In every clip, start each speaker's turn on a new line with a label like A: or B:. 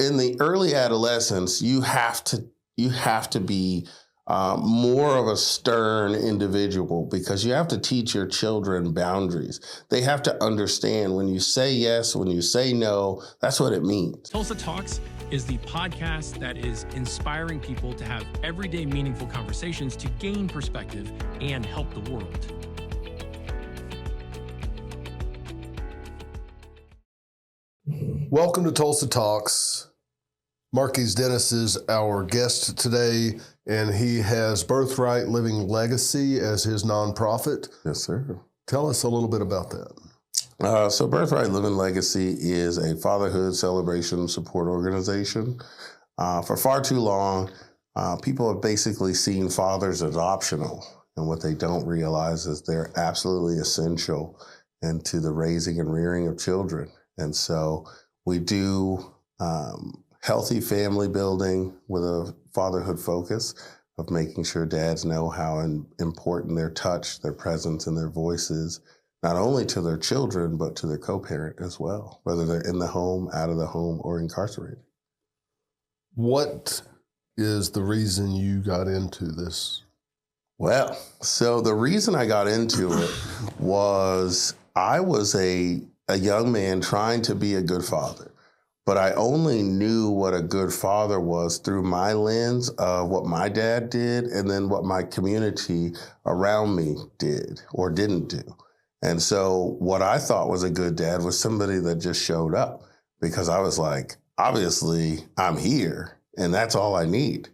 A: in the early adolescence, you have to be more of a stern individual because you have to teach your children boundaries. They have to understand when you say yes, when you say no, that's what it means.
B: Tulsa Talks is the podcast that is inspiring people to have everyday meaningful conversations to gain perspective and help the world.
C: Welcome to Tulsa Talks. Marquess Dennis is our guest today, and he has Birthright Living Legacy as his nonprofit.
A: Yes, sir.
C: Tell us a little bit about that.
A: So Birthright Living Legacy is a fatherhood celebration support organization. For far too long, people have basically seen fathers as optional, and what they don't realize is they're absolutely essential into the raising and rearing of children. And so we do healthy family building with a fatherhood focus of making sure dads know how important their touch, their presence, and their voice is, not only to their children, but to their co-parent as well, whether they're in the home, out of the home, or incarcerated.
C: What is the reason you got into this?
A: Well, so the reason I got into it was I was a young man trying to be a good father. But I only knew what a good father was through my lens of what my dad did and then what my community around me did or didn't do. And so what I thought was a good dad was somebody that just showed up, because I was like, obviously I'm here and that's all I need.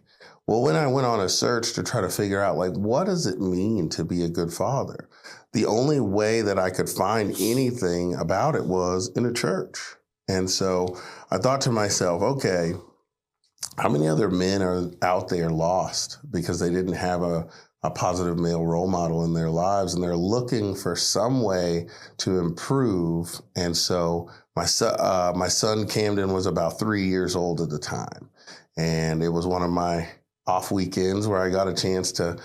A: Well, when I went on a search to try to figure out, like, what does it mean to be a good father? The only way that I could find anything about it was in a church. And so I thought to myself, okay, how many other men are out there lost because they didn't have a positive male role model in their lives, and they're looking for some way to improve. And so my son Camden was about 3 years old at the time, and it was one of my off weekends where I got a chance to,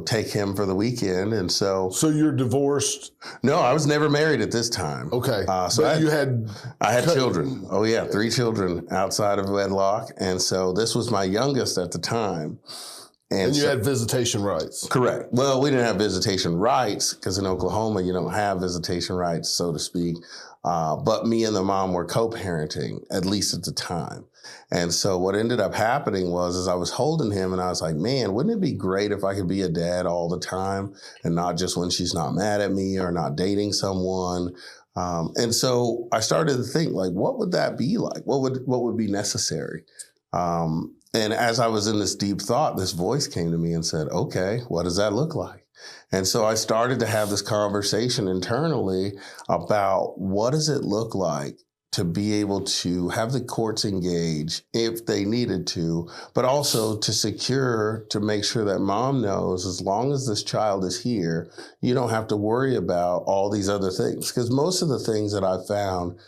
A: take him for the weekend. And so
C: you're divorced?
A: No, I was never married at this time.
C: Okay.
A: So I had children. Oh yeah. 3 children outside of wedlock. And so this was my youngest at the time.
C: And you had visitation rights.
A: Correct. Well, we didn't have visitation rights because in Oklahoma, you don't have visitation rights, so to speak. But me and the mom were co-parenting, at least at the time. And so what ended up happening was I was holding him and I was like, man, wouldn't it be great if I could be a dad all the time and not just when she's not mad at me or not dating someone? And so I started to think, like, what would that be like? What would be necessary? And as I was in this deep thought, this voice came to me and said, okay, what does that look like? And so I started to have this conversation internally about what does it look like to be able to have the courts engage if they needed to, but also to make sure that mom knows as long as this child is here, you don't have to worry about all these other things. Because most of the things that I found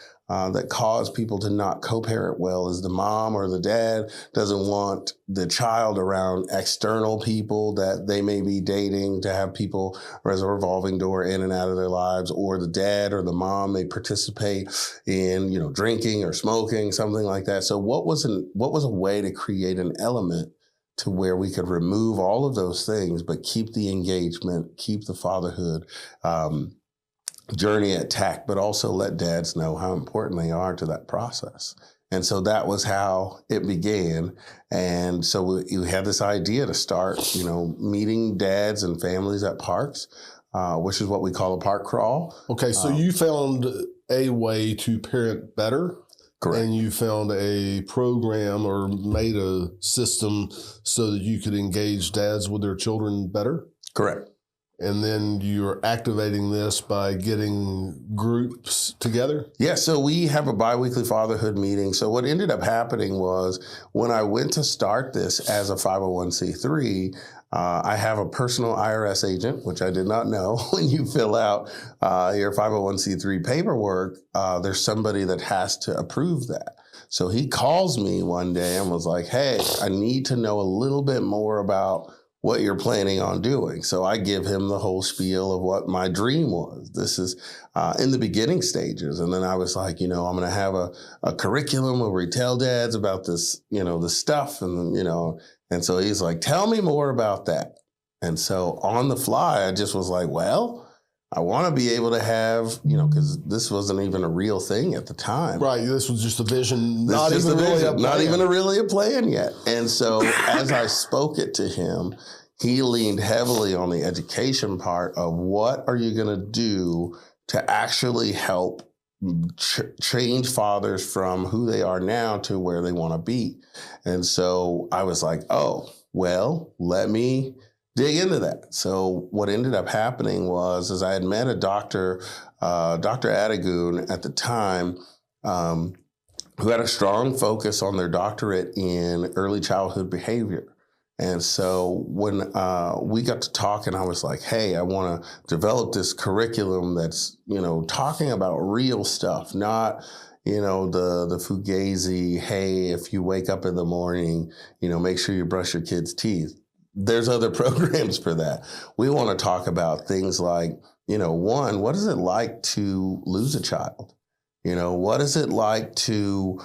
A: that cause people to not co-parent well is the mom or the dad doesn't want the child around external people that they may be dating to have people as a revolving door in and out of their lives, or the dad or the mom may participate in, drinking or smoking, something like that. So what was a way to create an element to where we could remove all of those things, but keep the engagement, keep the fatherhood, journey intact, but also let dads know how important they are to that process. And so that was how it began. And so we had this idea to start, meeting dads and families at parks, which is what we call a park crawl.
C: Okay, so you found a way to parent better.
A: Correct.
C: And you found a program or made a system so that you could engage dads with their children better?
A: Correct.
C: And then you're activating this by getting groups together?
A: Yeah, so we have a biweekly fatherhood meeting. So what ended up happening was when I went to start this as a 501c3, I have a personal IRS agent, which I did not know. When you fill out your 501c3 paperwork, there's somebody that has to approve that. So he calls me one day and was like, hey, I need to know a little bit more about what you're planning on doing. So I give him the whole spiel of what my dream was. This is in the beginning stages. And then I was like, I'm going to have a curriculum where we tell dads about this, the stuff. And, and so he's like, tell me more about that. And so on the fly, I just was like, well, I want to be able to have, because this wasn't even a real thing at the time.
C: Right. This was just a vision. Not even
A: really a plan yet. And so as I spoke it to him, he leaned heavily on the education part of what are you going to do to actually help change fathers from who they are now to where they want to be. And so I was like, oh, well, let me dig into that. So what ended up happening was I had met a doctor, Dr. Adigoon at the time, who had a strong focus on their doctorate in early childhood behavior. And so when we got to talking, I was like, hey, I want to develop this curriculum that's, talking about real stuff, not, the fugazi, hey, if you wake up in the morning, make sure you brush your kids' teeth. There's other programs for that. We want to talk about things like, one, what is it like to lose a child? What is it like to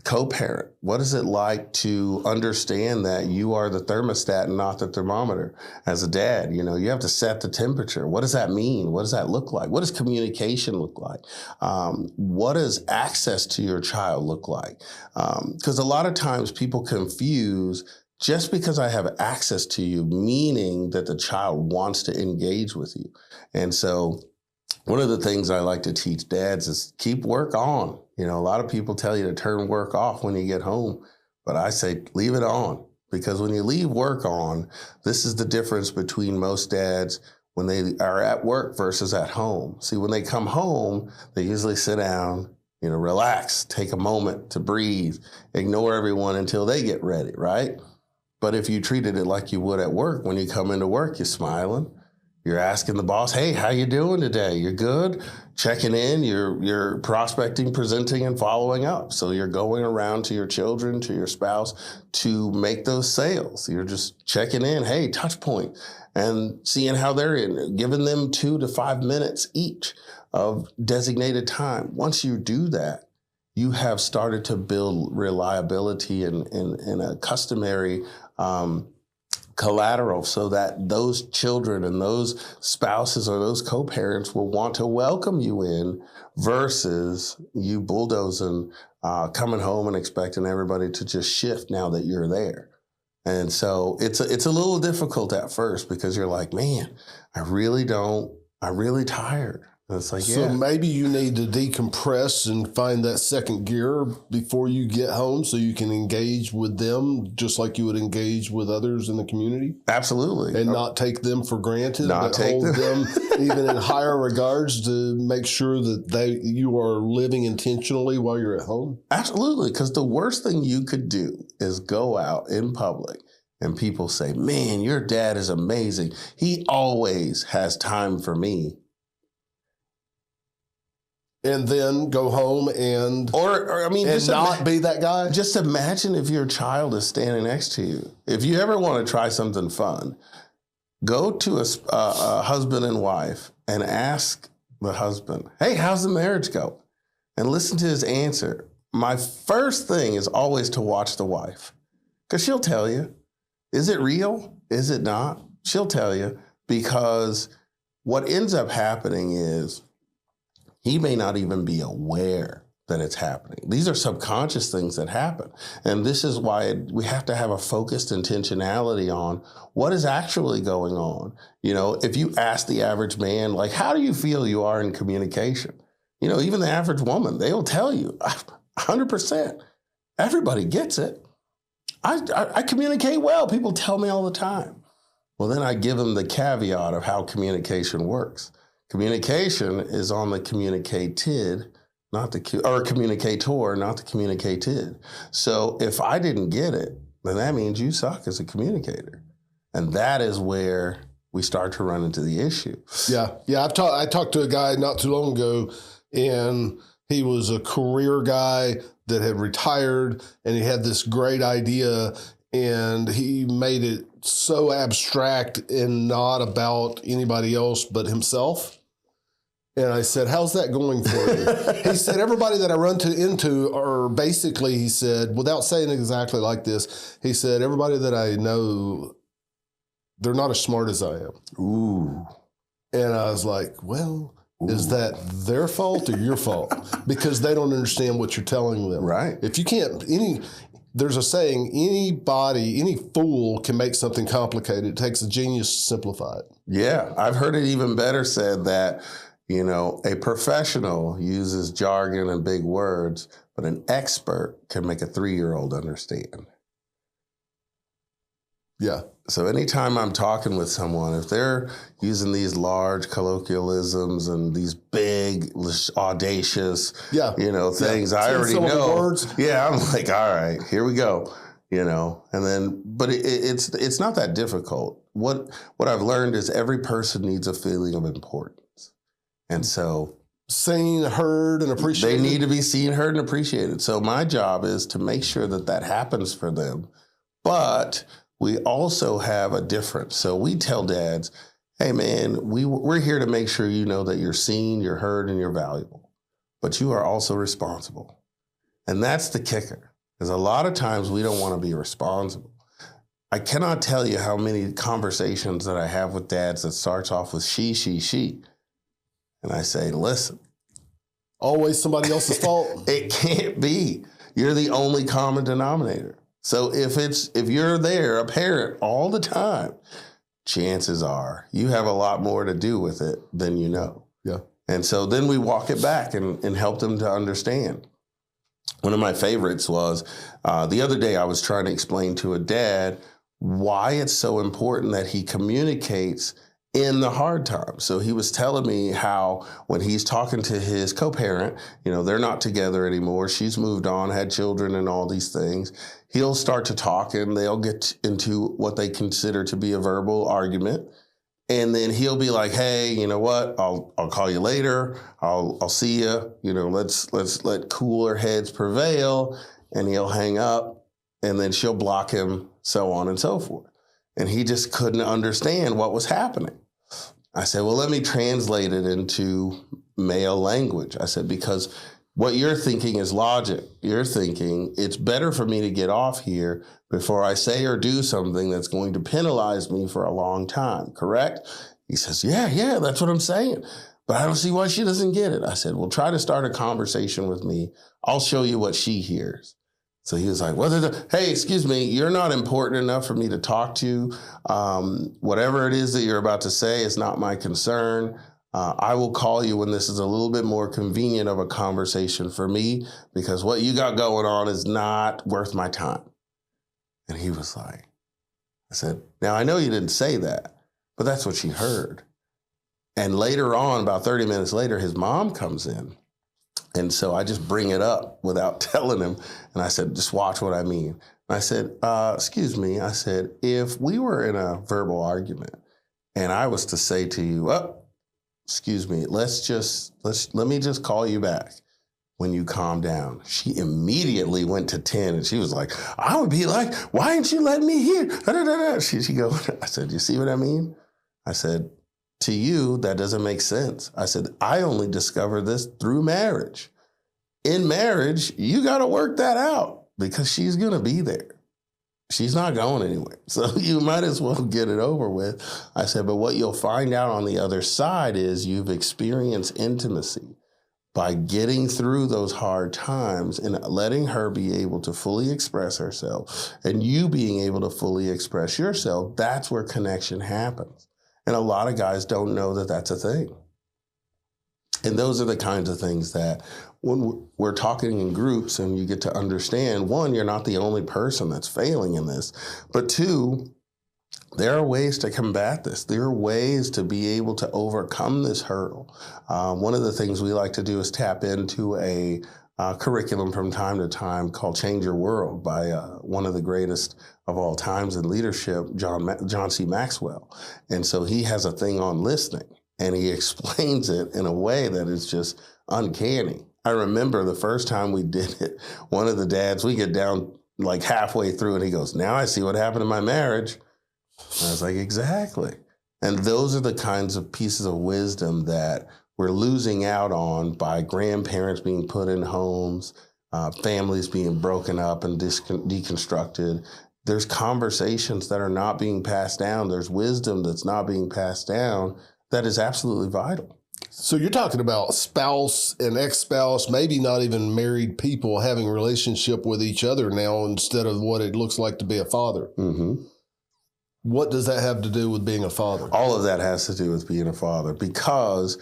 A: co-parent? What is it like to understand that you are the thermostat and not the thermometer? As a dad, you have to set the temperature. What does that mean? What does that look like? What does communication look like? What does access to your child look like? Because a lot of times people confuse just because I have access to you, meaning that the child wants to engage with you. And so one of the things I like to teach dads is keep work on. A lot of people tell you to turn work off when you get home, but I say leave it on, because when you leave work on, this is the difference between most dads when they are at work versus at home. See, when they come home, they usually sit down, relax, take a moment to breathe, ignore everyone until they get ready, right? But if you treated it like you would at work, when you come into work, you're smiling. You're asking the boss, hey, how you doing today? You're good? Checking in, you're prospecting, presenting, and following up. So you're going around to your children, to your spouse to make those sales. You're just checking in, hey, touch point, and seeing how they're in, giving them 2 to 5 minutes each of designated time. Once you do that, you have started to build reliability and a customary collateral, so that those children and those spouses or those co-parents will want to welcome you in, versus you bulldozing, coming home and expecting everybody to just shift now that you're there. And so it's a little difficult at first, because you're like, man, I'm really tired. And it's like,
C: so maybe you need to decompress and find that second gear before you get home, so you can engage with them just like you would engage with others in the community.
A: Absolutely.
C: And not take them for granted,
A: but
C: hold them even in higher regards, to make sure that you are living intentionally while you're at home.
A: Absolutely. Because the worst thing you could do is go out in public and people say, man, your dad is amazing. He always has time for me.
C: And then go home and not be that guy.
A: Just imagine if your child is standing next to you. If you ever want to try something fun, go to a husband and wife and ask the husband, hey, how's the marriage go? And listen to his answer. My first thing is always to watch the wife, because she'll tell you, is it real? Is it not? She'll tell you, because what ends up happening is he may not even be aware that it's happening. These are subconscious things that happen. And this is why we have to have a focused intentionality on what is actually going on. If you ask the average man, like, how do you feel you are in communication? Even the average woman, they'll tell you 100%. Everybody gets it. I communicate well. People tell me all the time. Well, then I give them the caveat of how communication works. Communication is on the communicated, communicator, not the communicated. So if I didn't get it, then that means you suck as a communicator. And that is where we start to run into the issue.
C: Yeah. I talked to a guy not too long ago, and he was a career guy that had retired, and he had this great idea. and he made it so abstract and not about anybody else but himself. And I said, how's that going for you? He said, everybody that I run into are basically, he said, without saying exactly like this, he said, everybody that I know, they're not as smart as I am.
A: Ooh.
C: And I was like, well, is that their fault or your fault? Because they don't understand what you're telling them.
A: Right.
C: If you can't, there's a saying, any fool can make something complicated. It takes a genius to simplify it.
A: Yeah. I've heard it even better said that, a professional uses jargon and big words, but an expert can make a 3-year-old understand.
C: Yeah.
A: So anytime I'm talking with someone, if they're using these large colloquialisms and these big, audacious, things, I already know. Words. Yeah, I'm like, all right, here we go. And then, but it's not that difficult. What I've learned is every person needs a feeling of importance. And so
C: seen, heard, and appreciated.
A: They need to be seen, heard, and appreciated. So my job is to make sure that happens for them. But we also have a difference. So we tell dads, hey, man, we're here to make sure you know that you're seen, you're heard, and you're valuable. But you are also responsible. And that's the kicker. Because a lot of times we don't want to be responsible. I cannot tell you how many conversations that I have with dads that starts off with she. And I say, listen.
C: Always somebody else's fault?
A: It can't be. You're the only common denominator. So if you're there, a parent, all the time, chances are you have a lot more to do with it than you know.
C: Yeah.
A: And so then we walk it back and help them to understand. One of my favorites was the other day I was trying to explain to a dad why it's so important that he communicates in the hard times. So he was telling me how when he's talking to his co-parent, they're not together anymore. She's moved on, had children and all these things. He'll start to talk and they'll get into what they consider to be a verbal argument. And then he'll be like, hey, you know what? I'll call you later. I'll see you. Let's let cooler heads prevail. And he'll hang up and then she'll block him, so on and so forth. And he just couldn't understand what was happening. I said, well, let me translate it into male language. I said, because what you're thinking is logic. You're thinking it's better for me to get off here before I say or do something that's going to penalize me for a long time, correct? He says, yeah, that's what I'm saying. But I don't see why she doesn't get it. I said, well, try to start a conversation with me. I'll show you what she hears. So he was like, hey, excuse me, you're not important enough for me to talk to. Whatever it is that you're about to say is not my concern. I will call you when this is a little bit more convenient of a conversation for me, because what you got going on is not worth my time. And he was like, I said, now I know you didn't say that, but that's what she heard. And later on, about 30 minutes later, his mom comes in. And so I just bring it up without telling him. And I said, just watch what I mean. And I said, excuse me. I said, if we were in a verbal argument and I was to say to you, excuse me, let me just call you back when you calm down. She immediately went to 10 and she was like, I would be like, why didn't you let me hear? She go, I said, you see what I mean? I said, to you, that doesn't make sense. I said, I only discovered this through marriage. In marriage, you got to work that out because she's going to be there. She's not going anywhere. So you might as well get it over with. I said, but what you'll find out on the other side is you've experienced intimacy by getting through those hard times and letting her be able to fully express herself and you being able to fully express yourself. That's where connection happens. And a lot of guys don't know that that's a thing. And those are the kinds of things that when we're talking in groups and you get to understand, one, you're not the only person that's failing in this, but two, there are ways to combat this. There are ways to be able to overcome this hurdle. One of the things we like to do is tap into a curriculum from time to time called Change Your World by one of the greatest of all times in leadership, John C. Maxwell. And so he has a thing on listening, and he explains it in a way that is just uncanny. I remember the first time we did it, one of the dads, we get down like halfway through, and he goes, now I see what happened in my marriage. And I was like, exactly. And those are the kinds of pieces of wisdom that we're losing out on by grandparents being put in homes, families being broken up and deconstructed. There's conversations that are not being passed down. There's wisdom that's not being passed down that is absolutely vital.
C: So you're talking about spouse and ex-spouse, maybe not even married people having a relationship with each other now instead of what it looks like to be a father.
A: Mm-hmm.
C: What does that have to do with being a father?
A: All of that has to do with being a father, because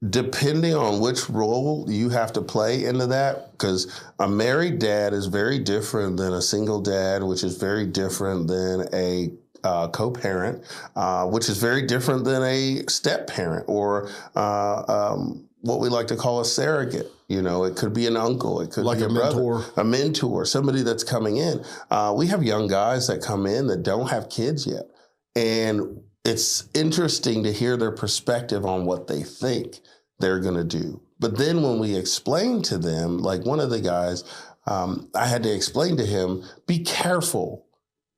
A: depending on which role you have to play into that, because a married dad is very different than a single dad, which is very different than a co-parent, which is very different than a step-parent or what we like to call a surrogate. You know, it could be an uncle, it could
C: like
A: be
C: a mentor,
A: somebody that's coming in. We have young guys that come in that don't have kids yet, and it's interesting to hear their perspective on what they think they're going to do. But then when we explain to them, like one of the guys, I had to explain to him, be careful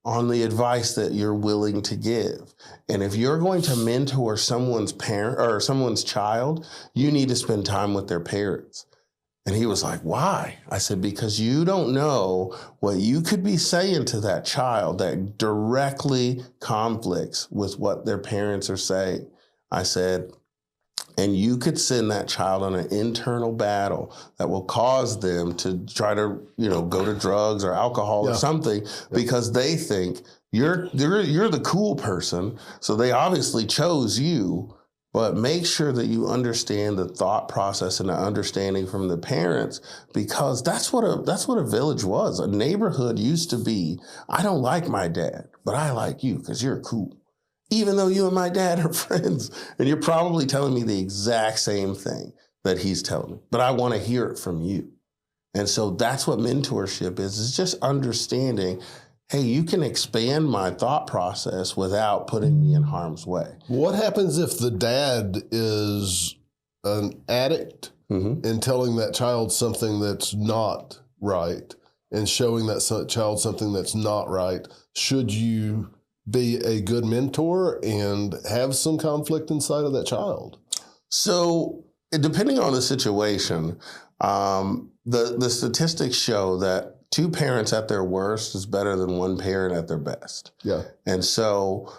A: on the advice that you're willing to give. And if you're going to mentor someone's parent or someone's child, you need to spend time with their parents. And he was like, why? I said, because you don't know what you could be saying to that child that directly conflicts with what their parents are saying. I said, and you could send that child on an internal battle that will cause them to try to, go to drugs or alcohol or something because they think you're the cool person. So they obviously chose you, but make sure that you understand the thought process and the understanding from the parents, because that's what a village was. A neighborhood used to be, I don't like my dad, but I like you because you're cool. Even though you and my dad are friends, and you're probably telling me the exact same thing that he's telling me, but I want to hear it from you. And so that's what mentorship is just understanding, hey, you can expand my thought process without putting me in harm's way.
C: What happens if the dad is an addict and telling that child something that's not right and showing that child something that's not right? Should you be a good mentor and have some conflict inside of that child?
A: So depending on the situation, the statistics show that 2 parents at their worst is better than 1 parent at their best.
C: Yeah. And
A: so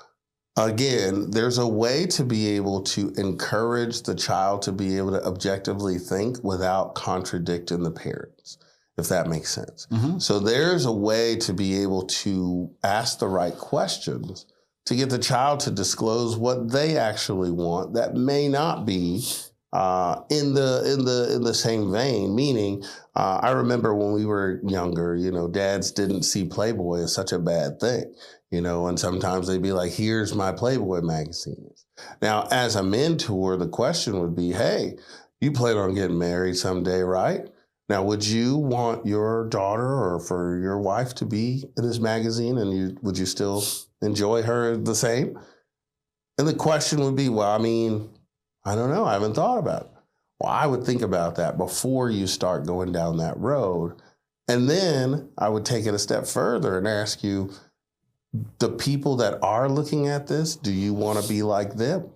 A: again, there's a way to be able to encourage the child to be able to objectively think without contradicting the parents, if that makes sense. Mm-hmm. So there's a way to be able to ask the right questions to get the child to disclose what they actually want that may not be in the same vein. Meaning, I remember when we were younger, dads didn't see Playboy as such a bad thing, and sometimes they'd be like, here's my Playboy magazines. Now, as a mentor, the question would be, hey, you plan on getting married someday, right? Now, would you want your daughter or for your wife to be in this magazine, and would you still enjoy her the same? And the question would be, well, I don't know. I haven't thought about it. Well, I would think about that before you start going down that road. And then I would take it a step further and ask you, the people that are looking at this, do you want to be like them?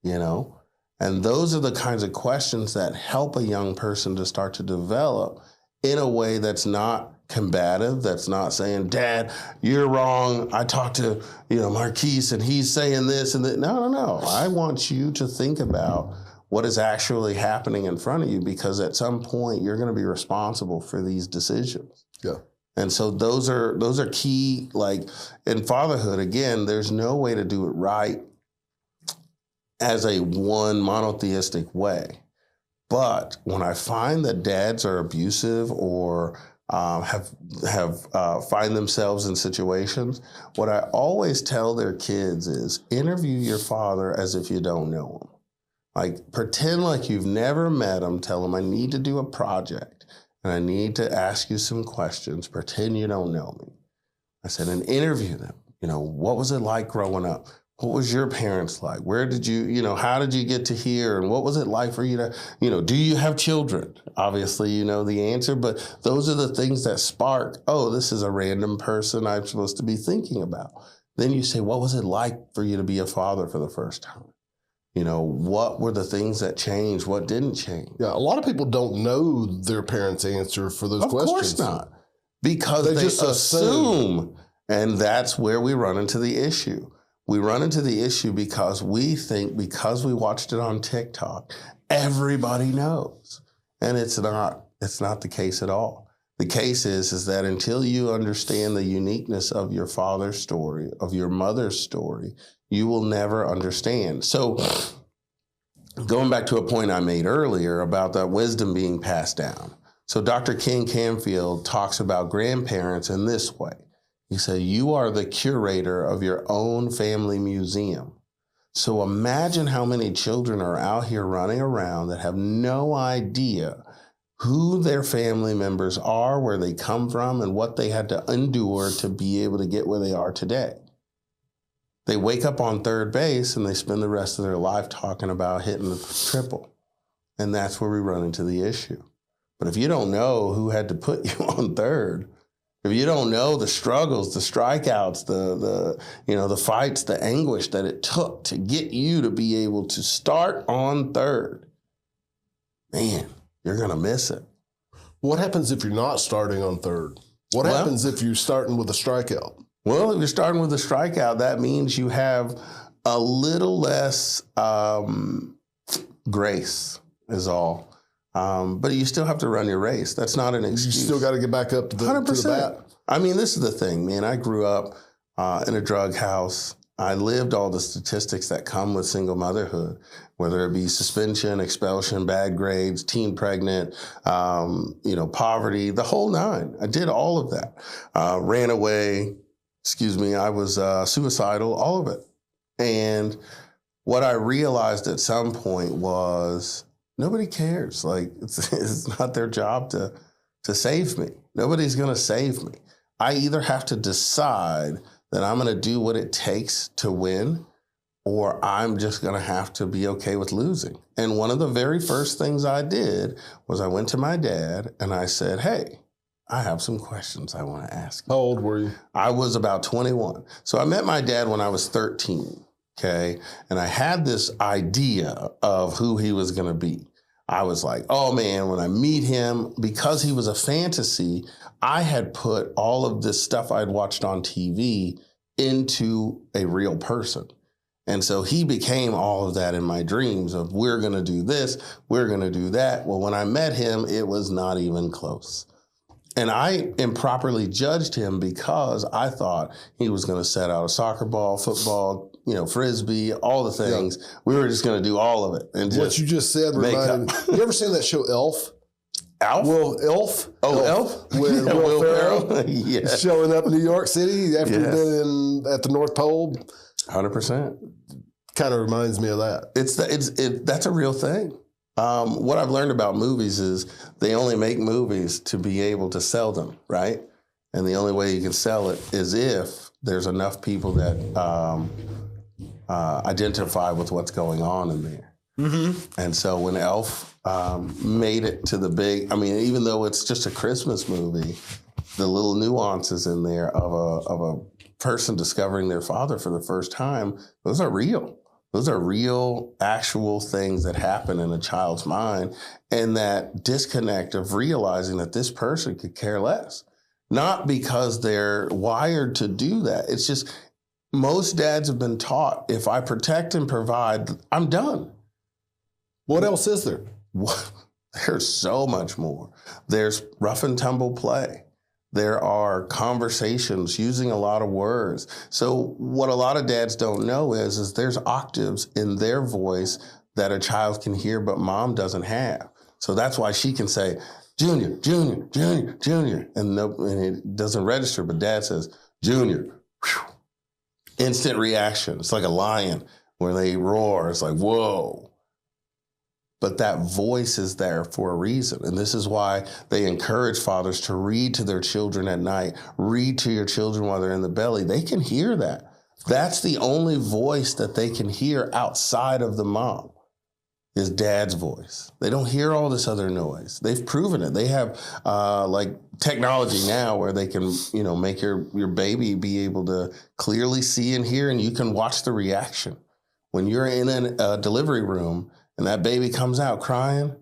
A: And those are the kinds of questions that help a young person to start to develop in a way that's not combative, that's not saying, Dad, you're wrong. I talked to, Marquess and he's saying this and that. No. I want you to think about what is actually happening in front of you, because at some point you're going to be responsible for these decisions.
C: Yeah.
A: And so those are key. Like in fatherhood, again, there's no way to do it right as a one monotheistic way. But when I find that dads are abusive or have find themselves in situations, what I always tell their kids is interview your father as if you don't know him. Like pretend like you've never met him. Tell him I need to do a project and I need to ask you some questions. Pretend you don't know me. I said, and interview them. What was it like growing up? what was your parents like? Where did you, how did you get to here? And what was it like for you to, do you have children? Obviously, you know the answer, but those are the things that spark, oh, this is a random person I'm supposed to be thinking about. Then you say, what was it like for you to be a father for the first time? What were the things that changed? What didn't change?
C: Yeah, a lot of people don't know their parents' answer for those questions. Of course
A: not. Because they just assume. And that's where we run into the issue. We run into the issue because we think because we watched it on TikTok, everybody knows. And it's not the case at all. The case is that until you understand the uniqueness of your father's story, of your mother's story, you will never understand. So going back to a point I made earlier about that wisdom being passed down. So Dr. Ken Canfield talks about grandparents in this way. He said, you are the curator of your own family museum. So imagine how many children are out here running around that have no idea who their family members are, where they come from, and what they had to endure to be able to get where they are today. They wake up on third base and they spend the rest of their life talking about hitting the triple. And that's where we run into the issue. But if you don't know who had to put you on third, if you don't know the struggles, the strikeouts, the fights, the anguish that it took to get you to be able to start on third, man, you're going to miss it.
C: What happens if you're not starting on third? What happens if you're starting with a strikeout?
A: Well, if you're starting with a strikeout, that means you have a little less grace is all. But you still have to run your race. That's not an excuse.
C: You still got to get back up to the 100%. To the bat.
A: I mean, this is the thing, man. I grew up in a drug house. I lived all the statistics that come with single motherhood, whether it be suspension, expulsion, bad grades, teen pregnant, poverty, the whole nine. I did all of that. Ran away. I was suicidal, all of it. And what I realized at some point was, nobody cares. Like, it's not their job to save me. Nobody's going to save me. I either have to decide that I'm going to do what it takes to win, or I'm just going to have to be okay with losing. And one of the very first things I did was I went to my dad and I said, hey, I have some questions I want to ask you.
C: How old were you?
A: I was about 21. So I met my dad when I was 13. Okay. And I had this idea of who he was going to be. I was like, oh man, when I meet him, because he was a fantasy, I had put all of this stuff I'd watched on TV into a real person. And so he became all of that in my dreams of, we're going to do this, we're going to do that. Well, when I met him, it was not even close. And I improperly judged him because I thought he was going to set out a soccer ball, football, frisbee, all the things. Yeah. We were just going to do all of it. And
C: what you just said reminded me. You ever seen that show Elf?
A: Elf?
C: Elf?
A: Oh, Elf?
C: With Will Ferrell
A: yeah.
C: Showing up in New York City after he'd been at the North Pole.
A: 100%.
C: Kind of reminds me of that.
A: That's a real thing. What I've learned about movies is they only make movies to be able to sell them, right? And the only way you can sell it is if there's enough people that identify with what's going on in there. Mm-hmm. And so when Elf made it to the big, even though it's just a Christmas movie, the little nuances in there of a person discovering their father for the first time, those are real. Those are real, actual things that happen in a child's mind, and that disconnect of realizing that this person could care less. Not because they're wired to do that. It's just most dads have been taught, if I protect and provide, I'm done.
C: What else is there?
A: There's so much more. There's rough and tumble play. There are conversations using a lot of words. So what a lot of dads don't know is there's octaves in their voice that a child can hear, but mom doesn't have. So that's why she can say, Junior, Junior, Junior, Junior. And it doesn't register, but dad says, Junior. Whew. Instant reaction. It's like a lion when they roar. It's like, whoa. But that voice is there for a reason. And this is why they encourage fathers to read to their children at night, read to your children while they're in the belly. They can hear that. That's the only voice that they can hear outside of the mom, is dad's voice. They don't hear all this other noise. They've proven it. They have like technology now where they can, make your baby be able to clearly see and hear, and you can watch the reaction. When you're in a delivery room and that baby comes out crying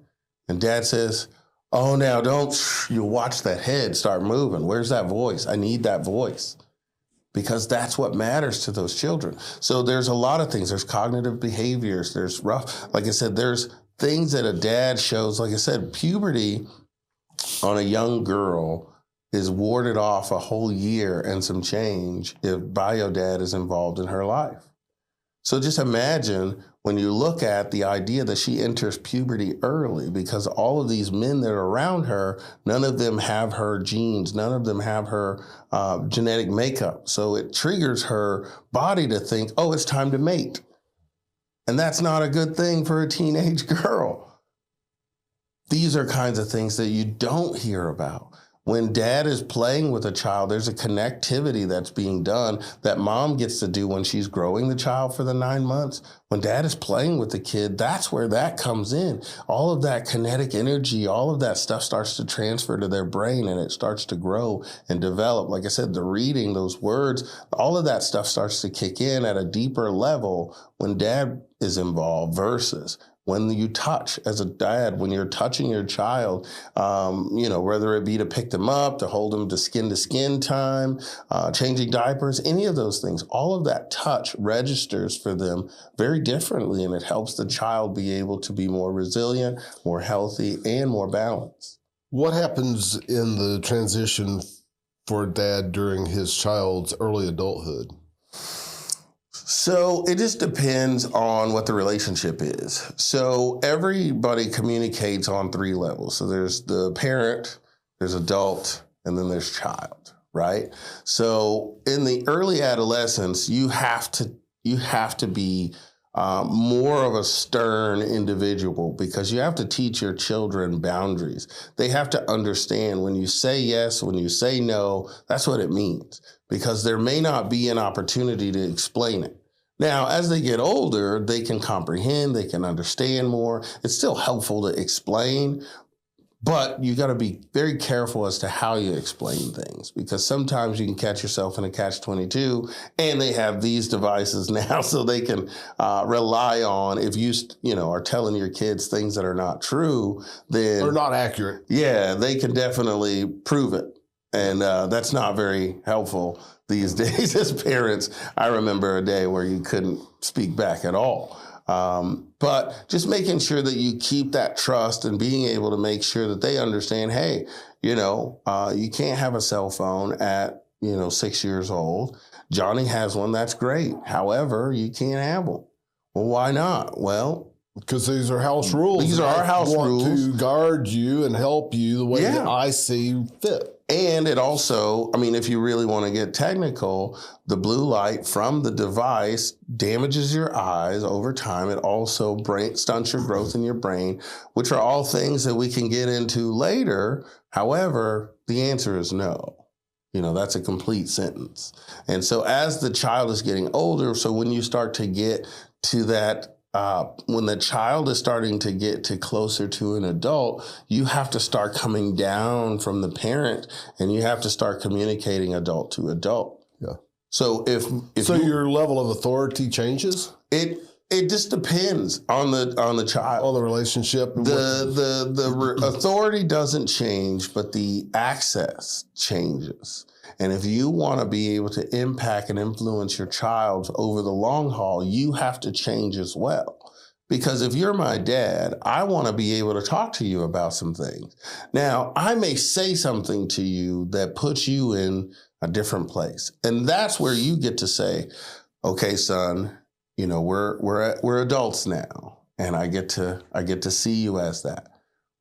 A: and dad says, "Oh, now don't," you watch that head start moving. Where's that voice? I need that voice. Because that's what matters to those children. So there's a lot of things. There's cognitive behaviors. There's like I said, there's things that a dad shows. Like I said, puberty on a young girl is warded off a whole year and some change if bio dad is involved in her life. So just imagine when you look at the idea that she enters puberty early, because all of these men that are around her, none of them have her genes, none of them have her genetic makeup. So it triggers her body to think, oh, it's time to mate. And that's not a good thing for a teenage girl. These are kinds of things that you don't hear about. When dad is playing with a child, there's a connectivity that's being done that mom gets to do when she's growing the child for the 9 months. When dad is playing with the kid, that's where that comes in. All of that kinetic energy, all of that stuff starts to transfer to their brain, and it starts to grow and develop. Like I said, the reading, those words, all of that stuff starts to kick in at a deeper level when dad is involved versus when you touch as a dad, when you're touching your child, whether it be to pick them up, to hold them to skin time, changing diapers, any of those things, all of that touch registers for them very differently, and it helps the child be able to be more resilient, more healthy, and more balanced.
C: What happens in the transition for dad during his child's early adulthood?
A: So it just depends on what the relationship is. So everybody communicates on 3 levels. So there's the parent, there's adult, and then there's child, right? So in the early adolescence, you have to be more of a stern individual, because you have to teach your children boundaries. They have to understand when you say yes, when you say no, that's what it means, because there may not be an opportunity to explain it. Now, as they get older, they can comprehend, they can understand more. It's still helpful to explain, but you got to be very careful as to how you explain things, because sometimes you can catch yourself in a catch-22, and they have these devices now so they can rely on, if you are telling your kids things that are not true, then
C: or not accurate.
A: Yeah, they can definitely prove it. And that's not very helpful these days as parents. I remember a day where you couldn't speak back at all. But just making sure that you keep that trust and being able to make sure that they understand, hey, you can't have a cell phone at, 6 years old. Johnny has one. That's great. However, you can't have one. Well, why not? Well,
C: because these are house rules.
A: These are our house rules.
C: I want to guard you and help you the way that I see fit.
A: And it also, if you really want to get technical, the blue light from the device damages your eyes over time. It also stunts your growth in your brain, which are all things that we can get into later. However, the answer is no. That's a complete sentence. And so as the child is getting older, so when you start to get to that, when the child is starting to get to closer to an adult, you have to start coming down from the parent, and you have to start communicating adult to adult.
C: Yeah.
A: So if
C: your level of authority changes?
A: It just depends on the child,
C: on the relationship.
A: The authority doesn't change, but the access changes. And if you want to be able to impact and influence your child over the long haul, you have to change as well. Because if you're my dad, I want to be able to talk to you about some things. Now, I may say something to you that puts you in a different place. And that's where you get to say, okay, son, we're adults now, and I get to see you as that.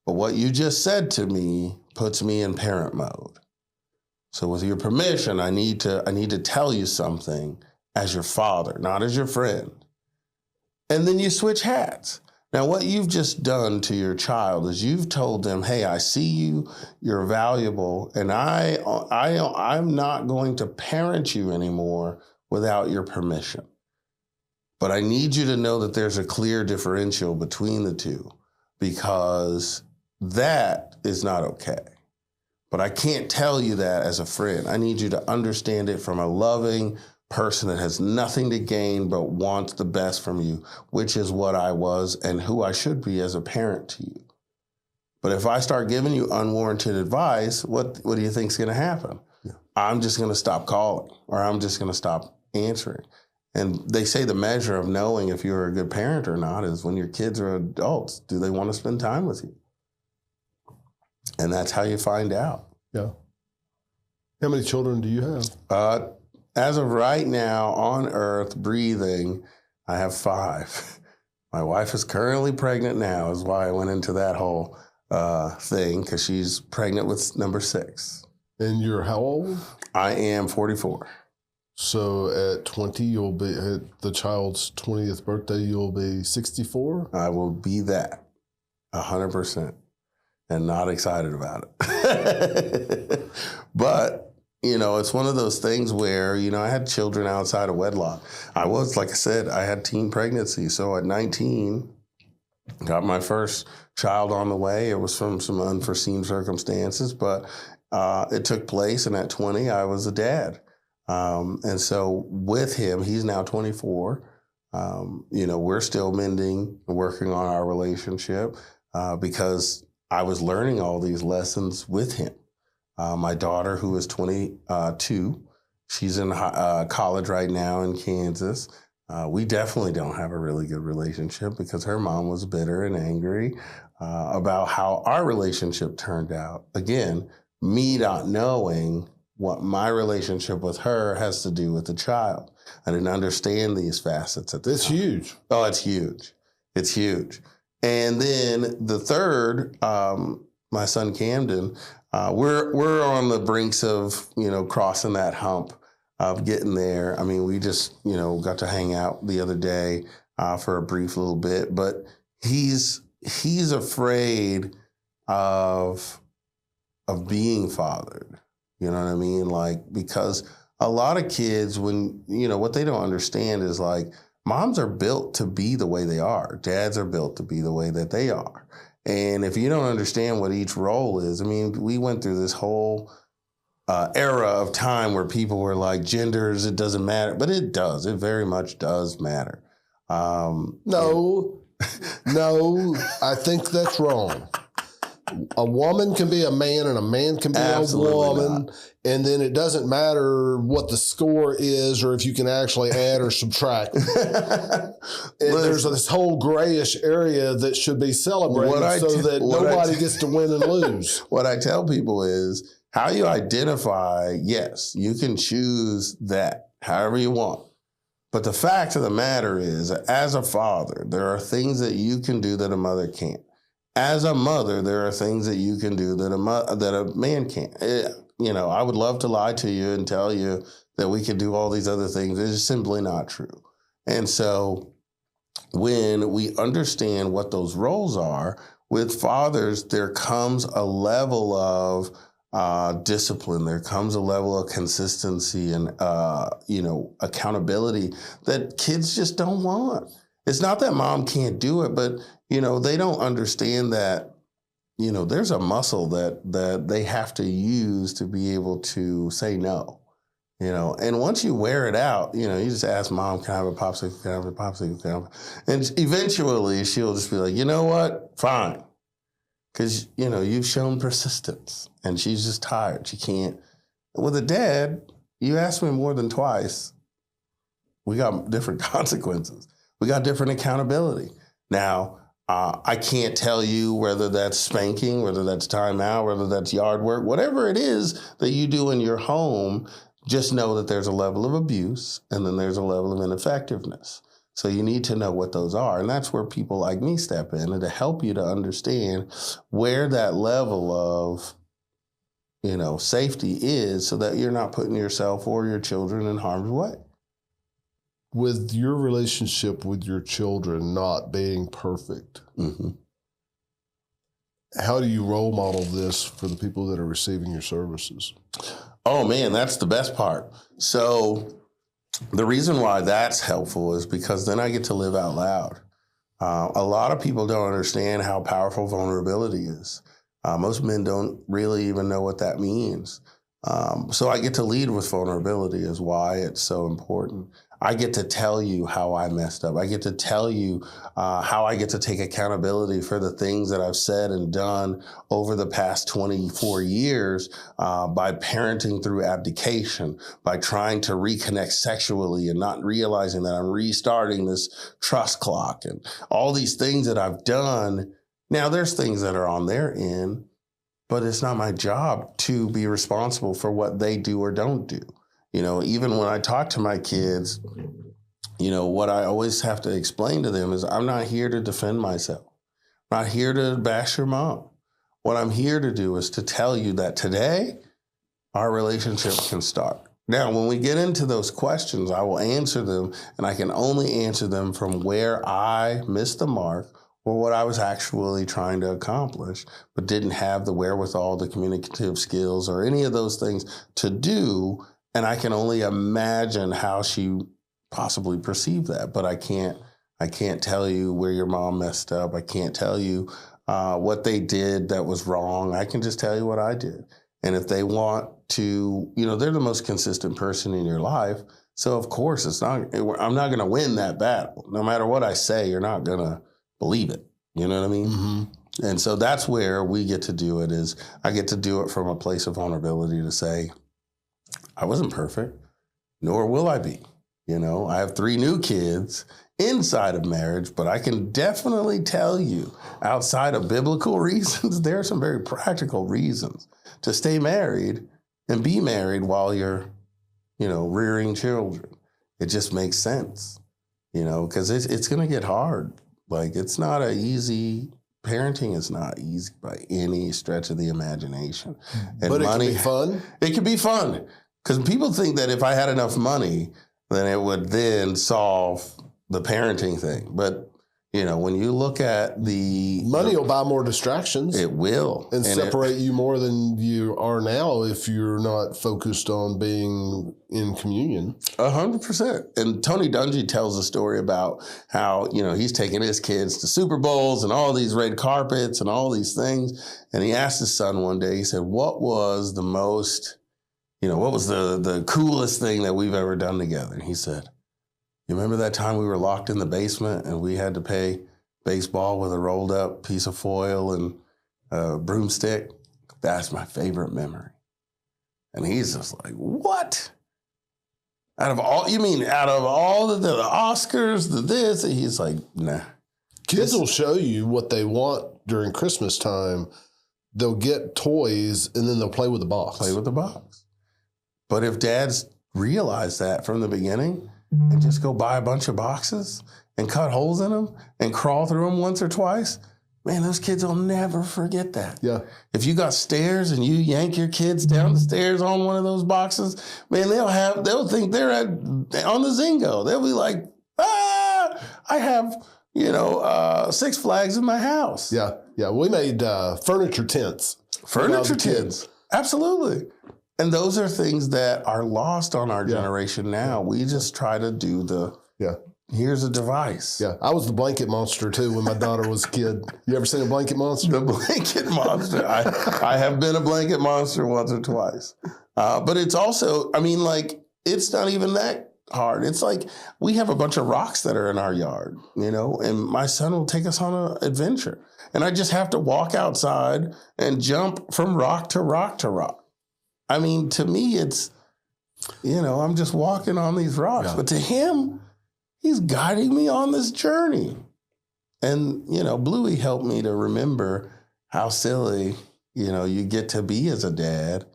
A: But what you just said to me puts me in parent mode. So with your permission, I need to tell you something as your father, not as your friend. And then you switch hats. Now, what you've just done to your child is you've told them, hey, I see you, you're valuable, and I'm not going to parent you anymore without your permission. But I need you to know that there's a clear differential between the two, because that is not okay. But I can't tell you that as a friend. I need you to understand it from a loving person that has nothing to gain but wants the best from you, which is what I was and who I should be as a parent to you. But if I start giving you unwarranted advice, what do you think is going to happen? Yeah. I'm just going to stop calling, or I'm just going to stop answering. And they say the measure of knowing if you're a good parent or not is when your kids are adults. Do they want to spend time with you? And that's how you find out.
C: Yeah. How many children do you have?
A: As of right now, on earth, breathing, I have 5. My wife is currently pregnant now, is why I went into that whole thing, because she's pregnant with number 6.
C: And you're how old?
A: I am 44.
C: So at 20, you'll be, at the child's 20th birthday, you'll be 64?
A: I will be that, 100%, and not excited about it. But, you know, it's one of those things where, you know, I had children outside of wedlock. I was, like I said, I had teen pregnancy. So at 19, got my first child on the way. It was from some unforeseen circumstances, but it took place. And at 20, I was a dad. And so with him, he's now 24. You know, we're still mending, working on our relationship because I was learning all these lessons with him. My daughter, who is 22, she's in college right now in Kansas. We definitely don't have a really good relationship because her mom was bitter and angry about how our relationship turned out. Again, me not knowing what my relationship with her has to do with the child. I didn't understand these facets at this time. It's
C: huge.
A: Oh, it's huge. It's huge. And then the third, my son Camden, we're on the brinks of, you know, crossing that hump of getting there. I mean, we just, you know, got to hang out the other day for a brief little bit, but he's afraid of being fathered. You know what I mean? Like, because a lot of kids, when, you know, what they don't understand is like, moms are built to be the way they are. Dads are built to be the way that they are. And if you don't understand what each role is, I mean, we went through this whole era of time where people were like, genders, it doesn't matter. But it does. It very much does matter.
C: No, I think that's wrong. A woman can be a man and a man can be Absolutely a woman. Not. And then it doesn't matter what the score is or if you can actually add or subtract. There's this whole grayish area that should be celebrated that nobody gets to win and lose.
A: What I tell people is how you identify, yes, you can choose that however you want. But the fact of the matter is, as a father, there are things that you can do that a mother can't. As a mother, there are things that you can do that a man can't. You know, I would love to lie to you and tell you that we could do all these other things. It's just simply not true. And so when we understand what those roles are, with fathers, there comes a level of discipline. There comes a level of consistency and, you know, accountability that kids just don't want. It's not that mom can't do it, but, you know, they don't understand that, you know, there's a muscle that they have to use to be able to say no, you know. And once you wear it out, you know, you just ask mom, can I have a popsicle? Can I have a popsicle? Can I have a... And eventually she'll just be like, you know what? Fine. Because, you know, you've shown persistence and she's just tired. She can't. With a dad, you ask me more than twice, we got different consequences. We got different accountability. Now, I can't tell you whether that's spanking, whether that's timeout, whether that's yard work, whatever it is that you do in your home, just know that there's a level of abuse and then there's a level of ineffectiveness. So you need to know what those are. And that's where people like me step in and to help you to understand where that level of, you know, safety is so that you're not putting yourself or your children in harm's way.
C: With your relationship with your children not being perfect,
A: mm-hmm.
C: How do you role model this for the people that are receiving your services?
A: Oh, man, that's the best part. So The reason why that's helpful is because then I get to live out loud. A lot of people don't understand how powerful vulnerability is. Most men don't really even know what that means. So I get to lead with vulnerability is why it's so important. I get to tell you how I messed up. I get to tell you how I get to take accountability for the things that I've said and done over the past 24 years by parenting through abdication, by trying to reconnect sexually and not realizing that I'm restarting this trust clock and all these things that I've done. Now, there's things that are on their end, but it's not my job to be responsible for what they do or don't do. You know, even when I talk to my kids, you know, what I always have to explain to them is I'm not here to defend myself. I'm not here to bash your mom. What I'm here to do is to tell you that today our relationship can start. Now, when we get into those questions, I will answer them, and I can only answer them from where I missed the mark or what I was actually trying to accomplish, but didn't have the wherewithal, the communicative skills, or any of those things to do. And I can only imagine how she possibly perceived that, but I can't tell you where your mom messed up. I can't tell you what they did that was wrong. I can just tell you what I did. And if they want to, you know, they're the most consistent person in your life. So of course I'm not going to win that battle. No matter what I say, you're not going to believe it. You know what I mean? Mm-hmm. And so that's where we get to do it is I get to do it from a place of vulnerability to say, I wasn't perfect, nor will I be. You know, I have 3 new kids inside of marriage, but I can definitely tell you outside of biblical reasons, there are some very practical reasons to stay married and be married while you're, you know, rearing children. It just makes sense, you know, because it's going to get hard. Like, it's not an easy, parenting is not easy by any stretch of the imagination. And
C: but
A: money,
C: it can be fun.
A: It can be fun. Because people think that if I had enough money, then it would then solve the parenting thing. But, you know, when you look at
C: money will buy more distractions.
A: It will.
C: And separate you more than you are now if you're not focused on being in communion.
A: 100%. And Tony Dungy tells a story about how, you know, he's taking his kids to Super Bowls and all these red carpets and all these things. And he asked his son one day, he said, what was the most, you know, what was the coolest thing that we've ever done together? And he said, you remember that time we were locked in the basement and we had to play baseball with a rolled up piece of foil and a broomstick? That's my favorite memory. And he's just like, what? Out of all the Oscars, the this? And he's like, nah.
C: Kids will show you what they want during Christmas time. They'll get toys and then they'll play with the box.
A: Play with the box. But if dads realize that from the beginning and just go buy a bunch of boxes and cut holes in them and crawl through them once or twice, man, those kids will never forget that.
C: Yeah.
A: If you got stairs and you yank your kids down the stairs on one of those boxes, man, they'll think they're on the Zingo. They'll be like, I have, you know, Six Flags in my house.
C: Yeah. Yeah. We made furniture tents.
A: Furniture tents. Absolutely. And those are things that are lost on our generation now. We just try to do here's a device.
C: Yeah, I was the blanket monster too when my daughter was a kid. You ever seen a blanket monster?
A: The blanket monster. I have been a blanket monster once or twice. But it's also, I mean, like, it's not even that hard. It's like we have a bunch of rocks that are in our yard, you know, and my son will take us on an adventure. And I just have to walk outside and jump from rock to rock to rock. I mean, to me, it's, you know, I'm just walking on these rocks. Yeah. But to him, he's guiding me on this journey. And, you know, Bluey helped me to remember how silly, you know, you get to be as a dad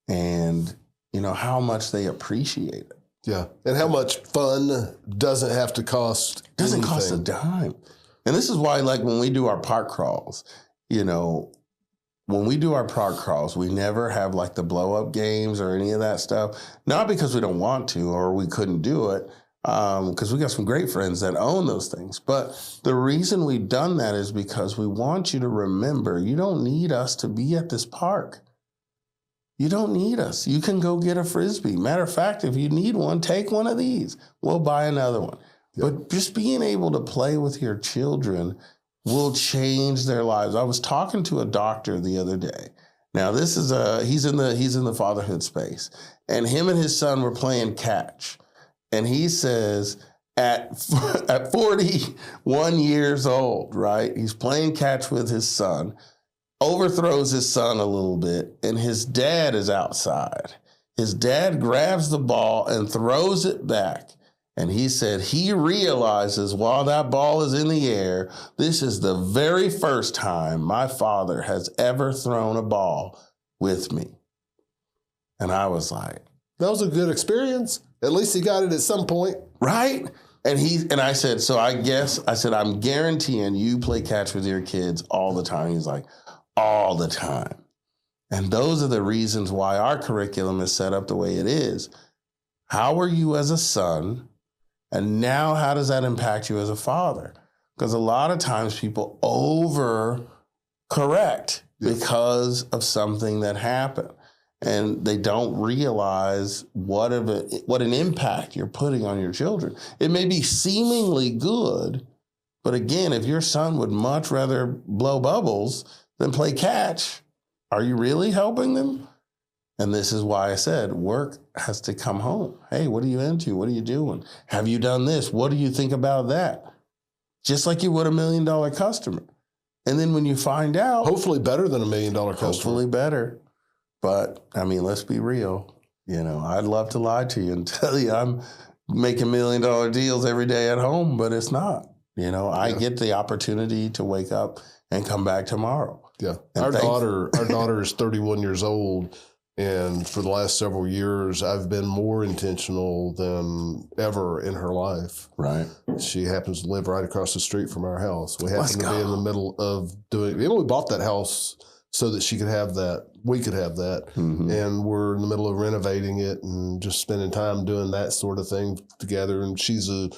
A: and, you know, how much they appreciate it.
C: Yeah. And how much fun doesn't have to cost
A: Doesn't cost a dime. And this is why, like, when we do our park crawls, you know, when we do our park crawls, we never have like the blow up games or any of that stuff. Not because we don't want to or we couldn't do it, because we got some great friends that own those things. But the reason we've done that is because we want you to remember you don't need us to be at this park. You don't need us. You can go get a Frisbee. Matter of fact, if you need one, take one of these. We'll buy another one. Yep. But just being able to play with your children will change their lives. I was talking to a doctor the other day. Now, this is he's in the fatherhood space, and him and his son were playing catch. And he says at 41 years old, right? He's playing catch with his son, overthrows his son a little bit, and his dad is outside. His dad grabs the ball and throws it back. And he said he realizes while that ball is in the air, this is the very first time my father has ever thrown a ball with me. And I was like,
C: that was a good experience. At least he got it at some point.
A: Right? And I said, so I said, I'm guaranteeing you play catch with your kids all the time. He's like, all the time. And those are the reasons why our curriculum is set up the way it is. How are you as a son? And now how does that impact you as a father? Because a lot of times people overcorrect because of something that happened. And they don't realize what an impact you're putting on your children. It may be seemingly good, but again, if your son would much rather blow bubbles than play catch, are you really helping them? And this is why I said work has to come home. Hey, what are you into? What are you doing? Have you done this? What do you think about that? Just like you would $1 million customer. And then when you find out.
C: Hopefully better than $1 million customer.
A: Hopefully better. But I mean, let's be real. You know, I'd love to lie to you and tell you I'm making $1 million deals every day at home, but it's not. You know, I get the opportunity to wake up and come back tomorrow.
C: Yeah. Our daughter is 31 years old. And for the last several years, I've been more intentional than ever in her life.
A: Right.
C: She happens to live right across the street from our house. We happen to be in the middle of doing, we bought that house so that she could have that, we could have that. Mm-hmm. And we're in the middle of renovating it and just spending time doing that sort of thing together. And she's a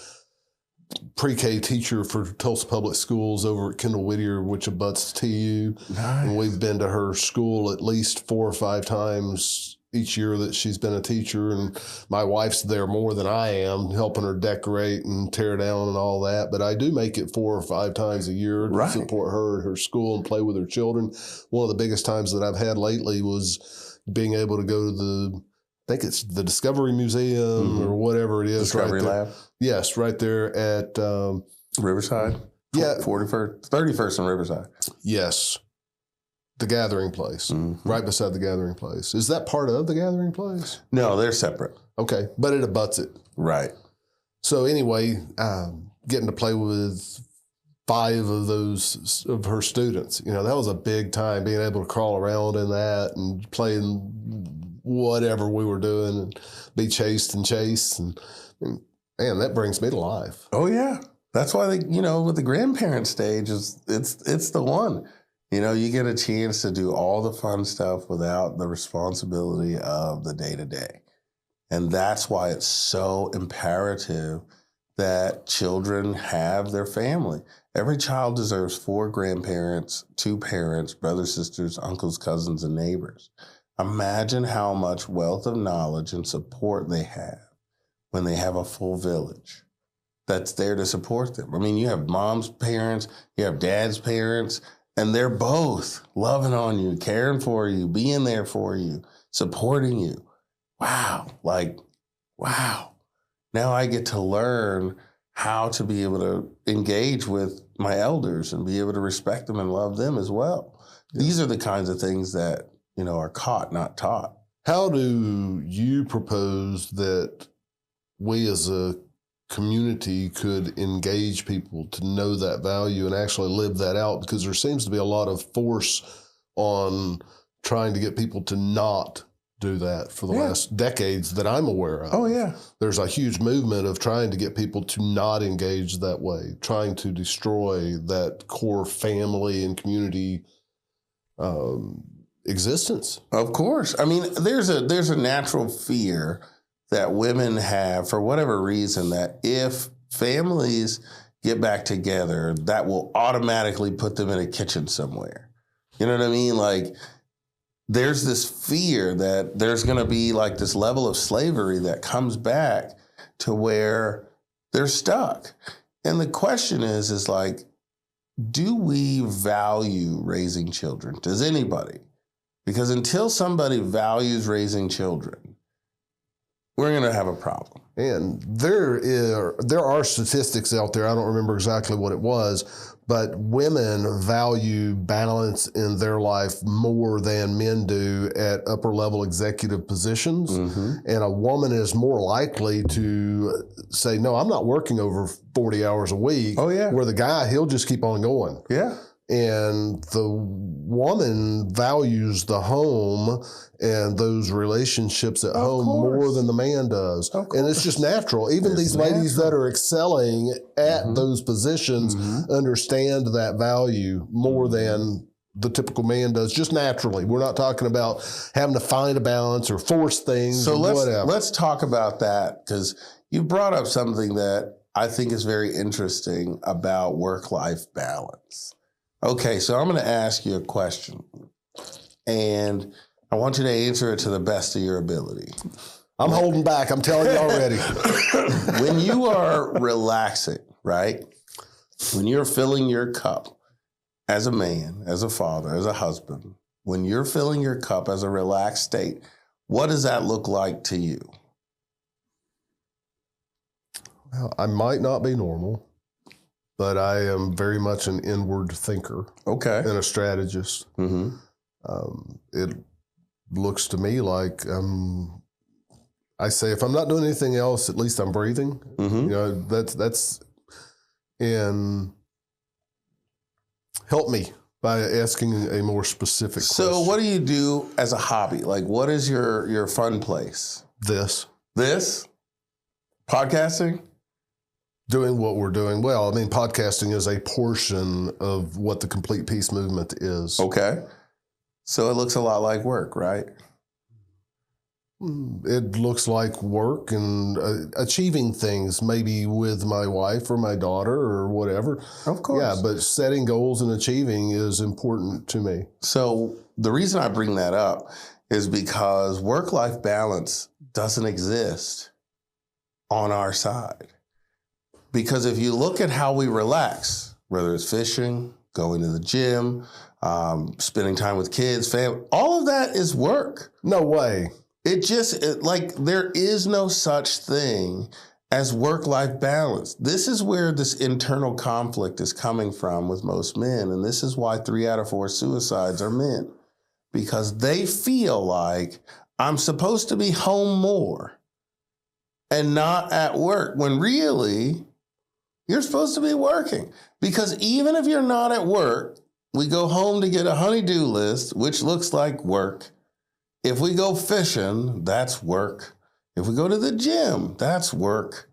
C: pre-K teacher for Tulsa Public Schools over at Kendall Whittier, which abuts TU. Nice. And we've been to her school at least 4 or 5 times each year that she's been a teacher. And my wife's there more than I am, helping her decorate and tear down and all that. But I do make it 4 or 5 times a year to support her at her school and play with her children. One of the biggest times that I've had lately was being able to go to I think it's the Discovery Museum or whatever it is.
A: Discovery Lab?
C: Yes, right there at
A: Riverside?
C: Yeah.
A: 31st and Riverside.
C: Yes. The Gathering Place, right beside the Gathering Place. Is that part of the Gathering Place?
A: No, they're separate.
C: Okay, but it abuts it.
A: Right.
C: So anyway, getting to play with 5 of her students, you know, that was a big time, being able to crawl around in that and playing whatever we were doing and be chased and chase. And man, that brings me to life.
A: Oh, yeah. That's why, with the grandparent stage, it's the one. You know, you get a chance to do all the fun stuff without the responsibility of the day-to-day. And that's why it's so imperative that children have their family. Every child deserves 4 grandparents, 2 parents, brothers, sisters, uncles, cousins, and neighbors. Imagine how much wealth of knowledge and support they have when they have a full village that's there to support them. I mean, you have mom's parents, you have dad's parents, and they're both loving on you, caring for you, being there for you, supporting you. Wow. Wow. Now I get to learn how to be able to engage with my elders and be able to respect them and love them as well. Yeah. These are the kinds of things that are caught, not taught.
C: How do you propose that we as a community could engage people to know that value and actually live that out? Because there seems to be a lot of force on trying to get people to not do that for the last decades that I'm aware of.
A: Oh, yeah.
C: There's a huge movement of trying to get people to not engage that way, trying to destroy that core family and community existence.
A: Of course. I mean, there's a natural fear that women have for whatever reason that if families get back together, that will automatically put them in a kitchen somewhere. You know what I mean? Like, there's this fear that there's going to be like this level of slavery that comes back to where they're stuck. And the question is like, do we value raising children? Does anybody? Because until somebody values raising children, we're going to have a problem.
C: And there are statistics out there. I don't remember exactly what it was, but women value balance in their life more than men do at upper level executive positions. Mm-hmm. And a woman is more likely to say, no, I'm not working over 40 hours a week.
A: Oh, yeah.
C: Where the guy, he'll just keep on going.
A: Yeah.
C: And the woman values the home and those relationships at home more than the man does. And it's just natural. Even these ladies that are excelling at those positions understand that value more than the typical man does, just naturally. We're not talking about having to find a balance or force things or whatever.
A: Let's talk about that, because you brought up something that I think is very interesting about work-life balance. Okay, so I'm going to ask you a question, and I want you to answer it to the best of your ability.
C: I'm holding back. I'm telling you already.
A: When you are relaxing, right? When you're filling your cup as a man, as a father, as a husband, when you're filling your cup as a relaxed state, what does that look like to you?
C: Well, I might not be normal, but I am very much an inward thinker.
A: Okay.
C: And a strategist. Mm-hmm. It looks to me like I say, if I'm not doing anything else, at least I'm breathing. Mm-hmm. You know, that's and help me by asking a more specific question.
A: So what do you do as a hobby? Like, what is your fun place?
C: This?
A: Podcasting?
C: Doing what we're doing. Well, I mean, podcasting is a portion of what the Complete Peace movement is.
A: Okay. So it looks a lot like work, right?
C: It looks like work and achieving things, maybe with my wife or my daughter or whatever.
A: Of course.
C: Yeah, but setting goals and achieving is important to me.
A: So the reason I bring that up is because work-life balance doesn't exist on our side. Because if you look at how we relax, whether it's fishing, going to the gym, spending time with kids, family, all of that is work.
C: No way.
A: There is no such thing as work-life balance. This is where this internal conflict is coming from with most men. And this is why 3 out of 4 suicides are men. Because they feel like, I'm supposed to be home more and not at work, when really you're supposed to be working. Because even if you're not at work, we go home to get a honey-do list, which looks like work. If we go fishing, that's work. If we go to the gym, that's work.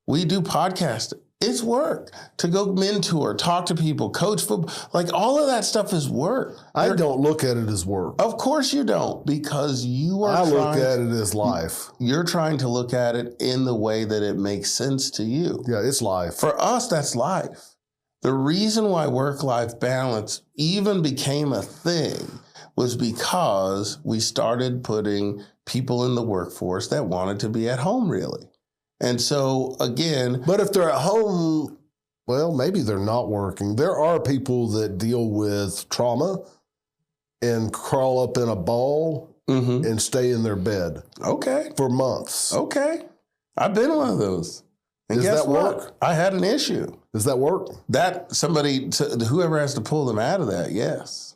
A: We do podcasting. It's work. To go mentor, talk to people, coach football, like all of that stuff is work.
C: I don't look at it as work.
A: Of course you don't, because I
C: look at it as life.
A: You're trying to look at it in the way that it makes sense to you.
C: Yeah, it's life.
A: For us, that's life. The reason why work-life balance even became a thing was because we started putting people in the workforce that wanted to be at home, really. And so, again...
C: But if they're at home, well, maybe they're not working. There are people that deal with trauma and crawl up in a ball and stay in their bed.
A: Okay.
C: For months.
A: Okay. I've been one of those. And
C: Does that
A: what?
C: work?
A: I had an issue.
C: Does that work?
A: Whoever has to pull them out of that, yes.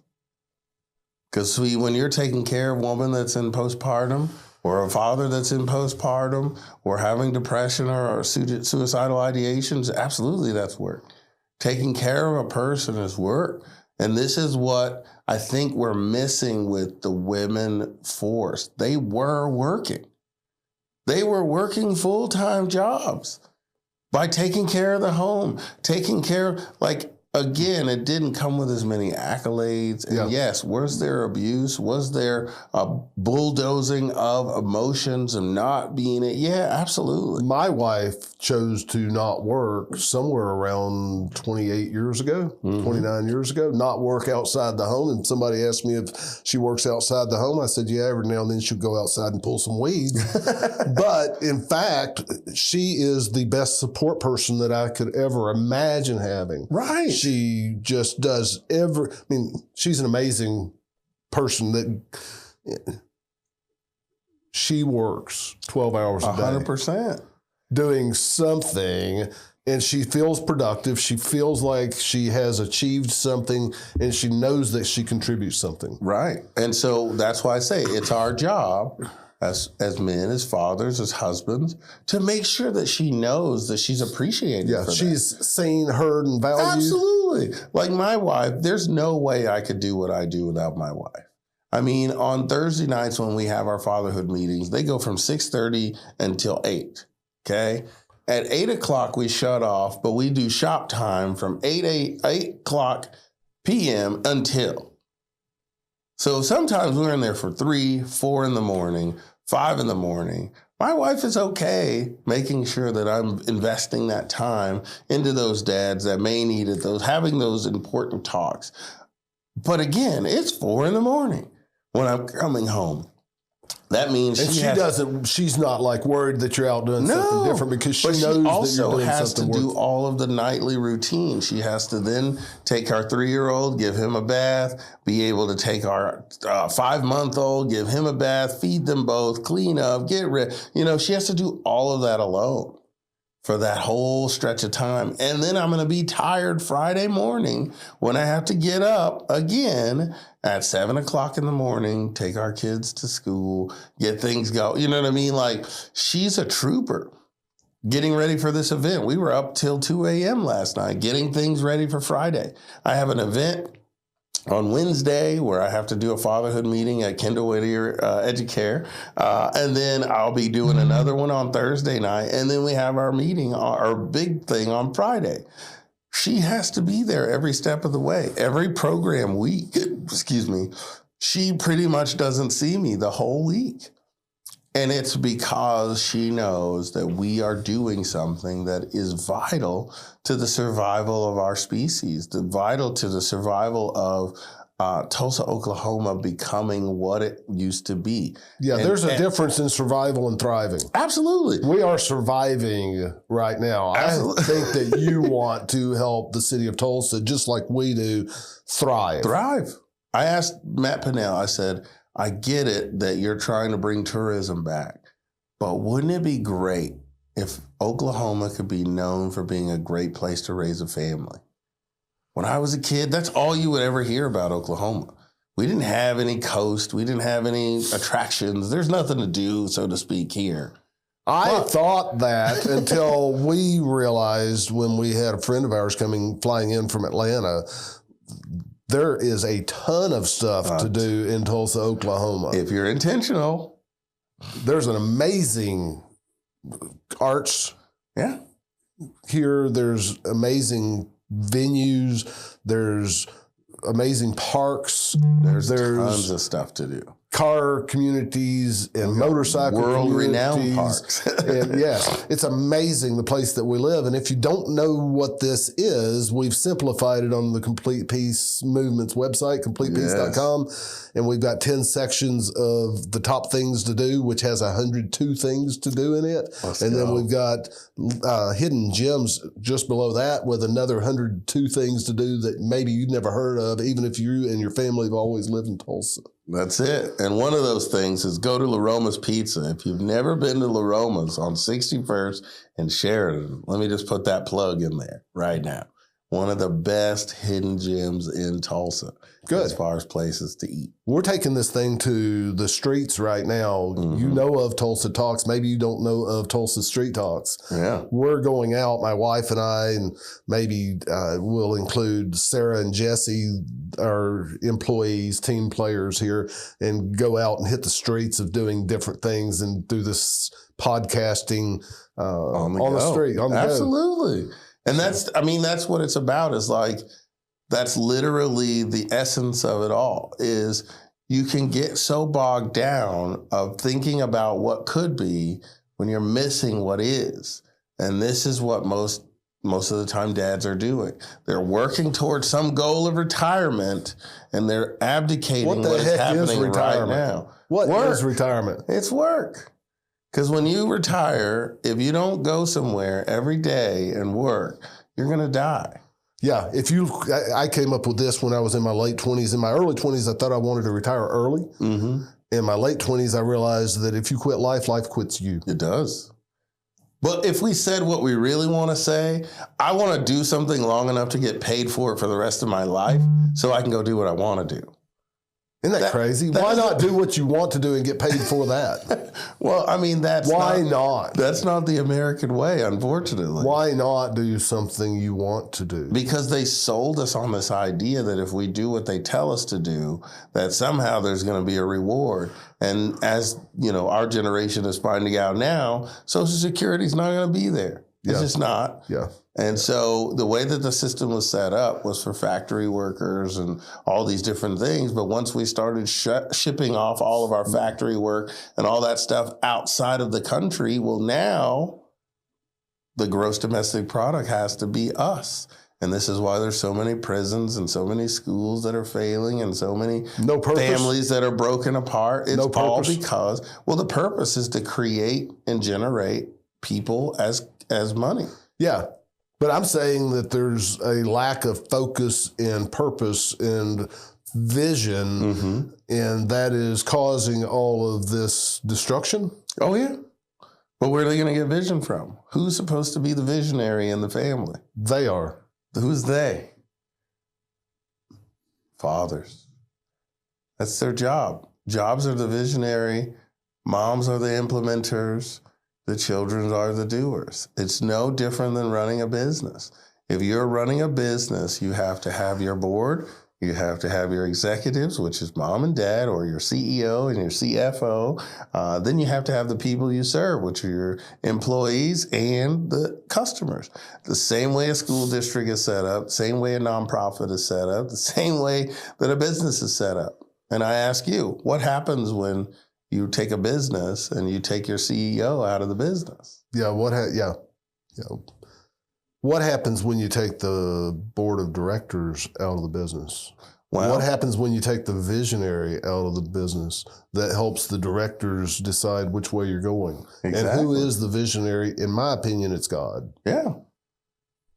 A: Because when you're taking care of a woman that's in postpartum, or a father that's in postpartum, or having depression or suicidal ideations, absolutely that's work. Taking care of a person is work. And this is what I think we're missing with the women force. They were working. They were working full-time jobs by taking care of the home, taking care of, like, again, it didn't come with as many accolades. And yes, was there abuse? Was there a bulldozing of emotions and not being it? Yeah, absolutely.
C: My wife chose to not work somewhere around 28 years ago, 29 years ago, not work outside the home. And somebody asked me if she works outside the home. I said, yeah, every now and then she'll go outside and pull some weeds. But in fact, she is the best support person that I could ever imagine having.
A: Right.
C: She just does she's an amazing person that she works 12 hours a day.
A: 100%.
C: Doing something, and she feels productive. She feels like she has achieved something, and she knows that she contributes something.
A: Right. And so that's why I say it's our job as men, as fathers, as husbands, to make sure that she knows that she's appreciated for
C: she's seen, heard, and valued.
A: Absolutely. Like my wife, there's no way I could do what I do without my wife. I mean, on Thursday nights when we have our fatherhood meetings, they go from 6:30 until 8. Okay. At 8 o'clock, we shut off, but we do shop time from 8 o'clock p.m. until. So sometimes we're in there for 3, 4 in the morning, 5 in the morning. My wife is okay making sure that I'm investing that time into those dads that may need it, having those important talks. But again, it's 4 in the morning when I'm coming home. That means
C: she's not like worried that you're out doing something different because she knows that you're doing something. She also has to do all of the nightly routine. She has to then take our 3-year-old, give him a bath, be able to take our 5-month-old, give him a bath, feed them both, clean up, get rid. She has to do all of that alone for that whole stretch of time. And then I'm going to be tired Friday morning when I have to get up again at 7 o'clock in the morning, take our kids to school, get things going. You know what I mean? Like, she's a trooper getting ready for this event. We were up till 2 a.m. last night, getting things ready for Friday. I have an event on Wednesday where I have to do a fatherhood meeting at Kendall Whittier Educare. And then I'll be doing another one on Thursday night. And then we have our meeting, our big thing on Friday. She has to be there every step of the way. Every program week, she pretty much doesn't see me the whole week. And it's because she knows that we are doing something that is vital to the survival of our species, vital to the survival of Tulsa, Oklahoma becoming what it used to be. Yeah, there's a difference in survival and thriving.
A: Absolutely.
C: We are surviving right now. Absolutely. I think that you want to help the city of Tulsa, just like we do, thrive.
A: I asked Matt Pinnell, I said, I get it that you're trying to bring tourism back, but wouldn't it be great if Oklahoma could be known for being a great place to raise a family? When I was a kid, that's all you would ever hear about Oklahoma. We didn't have any coast. We didn't have any attractions. There's nothing to do, so to speak, here.
C: I thought that until we realized when we had a friend of ours flying in from Atlanta, there is a ton of stuff to do in Tulsa, Oklahoma.
A: If you're intentional.
C: There's an amazing arts here. There's amazing venues. There's amazing parks.
A: There's tons of stuff to do.
C: Car communities and motorcycle
A: world-renowned parks.
C: And yes, it's amazing the place that we live. And if you don't know what this is, we've simplified it on the Complete Peace Movement's website, CompletePeace.com. Yes. And we've got 10 sections of the top things to do, which has 102 things to do in it. Then we've got hidden gems just below that with another 102 things to do that maybe you've never heard of, even if you and your family have always lived in Tulsa.
A: That's it. And one of those things is go to La Roma's Pizza. If you've never been to La Roma's on 61st and Sheridan, let me just put that plug in there right now. One of the best hidden gems in Tulsa.
C: Good.
A: As far as places to eat.
C: We're taking this thing to the streets right now. Mm-hmm. You know of Tulsa Talks. Maybe you don't know of Tulsa Street Talks.
A: Yeah.
C: We're going out, my wife and I, and maybe we'll include Sarah and Jesse, our employees, team players here, and go out and hit the streets of doing different things and do this podcasting on the street.
A: Absolutely. And that's what it's about, is like, that's literally the essence of it all, is you can get so bogged down of thinking about what could be when you're missing what is. And this is what most of the time dads are doing. They're working towards some goal of retirement, and they're abdicating what is happening right now.
C: What is retirement?
A: It's work. Because when you retire, if you don't go somewhere every day and work, you're going to die.
C: Yeah, I came up with this when I was in my late 20s. In my early 20s, I thought I wanted to retire early. Mm-hmm. In my late 20s, I realized that if you quit life, life quits you.
A: It does. But if we said what we really want to say, I want to do something long enough to get paid for it for the rest of my life so I can go do what I want to do.
C: Isn't that crazy? Why not do what you want to do and get paid for that?
A: Well, I mean,
C: why not?
A: That's not the American way, unfortunately.
C: Why not do something you want to do?
A: Because they sold us on this idea that if we do what they tell us to do, that somehow there's going to be a reward. And as you know, our generation is finding out now, Social Security is not going to be there. It's just not.
C: Yeah.
A: And so the way that the system was set up was for factory workers and all these different things. But once we started shipping off all of our factory work and all that stuff outside of the country, well, now the gross domestic product has to be us. And this is why there's so many prisons and so many schools that are failing and so many families that are broken apart. It's all because, well, the purpose is to create and generate people as money.
C: Yeah. But I'm saying that there's a lack of focus and purpose and vision, and that is causing all of this destruction.
A: Oh, yeah. But where are they going to get vision from? Who's supposed to be the visionary in the family?
C: They are.
A: Who's they? Fathers. That's their job. Jobs are the visionary. Moms are the implementers. The children are the doers. It's no different than running a business. If you're running a business, you have to have your board, you have to have your executives, which is mom and dad, or your CEO and your CFO. Then you have to have the people you serve, which are your employees and the customers. The same way a school district is set up, same way a nonprofit is set up, the same way that a business is set up. And I ask you, what happens when you take a business and you take your CEO out of the business?
C: Yeah. What happens when you take the board of directors out of the business? Well, what happens when you take the visionary out of the business that helps the directors decide which way you're going? Exactly. And who is the visionary? In my opinion, it's God.
A: Yeah.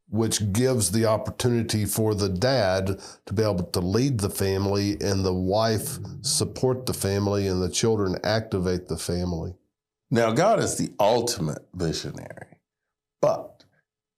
C: Which gives the opportunity for the dad to be able to lead the family and the wife support the family and the children activate the family.
A: Now, God is the ultimate visionary. But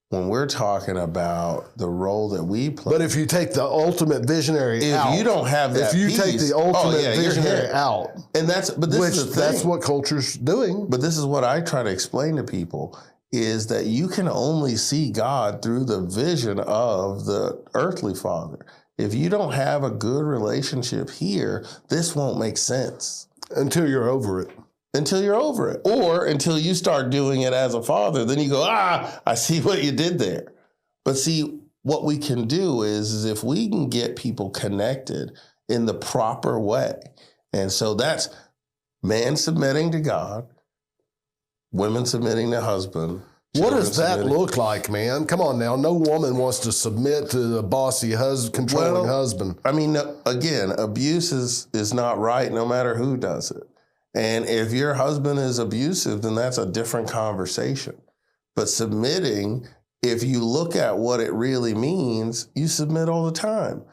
A: when we're talking about the role that we play.
C: But if you take the ultimate visionary out.
A: If you don't have that
C: If you
A: piece,
C: take the ultimate visionary out.
A: And this is the thing.
C: That's what culture's doing.
A: But this is what I try to explain to people, is that you can only see God through the vision of the earthly father. If you don't have a good relationship here, this won't make sense.
C: Until you're over it.
A: Until you're over it. Or until you start doing it as a father, then you go, I see what you did there. But see, what we can do is if we can get people connected in the proper way. And so that's man submitting to God, women submitting to husband.
C: What does that look like, man? Come on now. No woman wants to submit to the bossy controlling husband.
A: I mean, again, abuse is not right no matter who does it. And if your husband is abusive, then that's a different conversation. But submitting, if you look at what it really means, you submit all the time.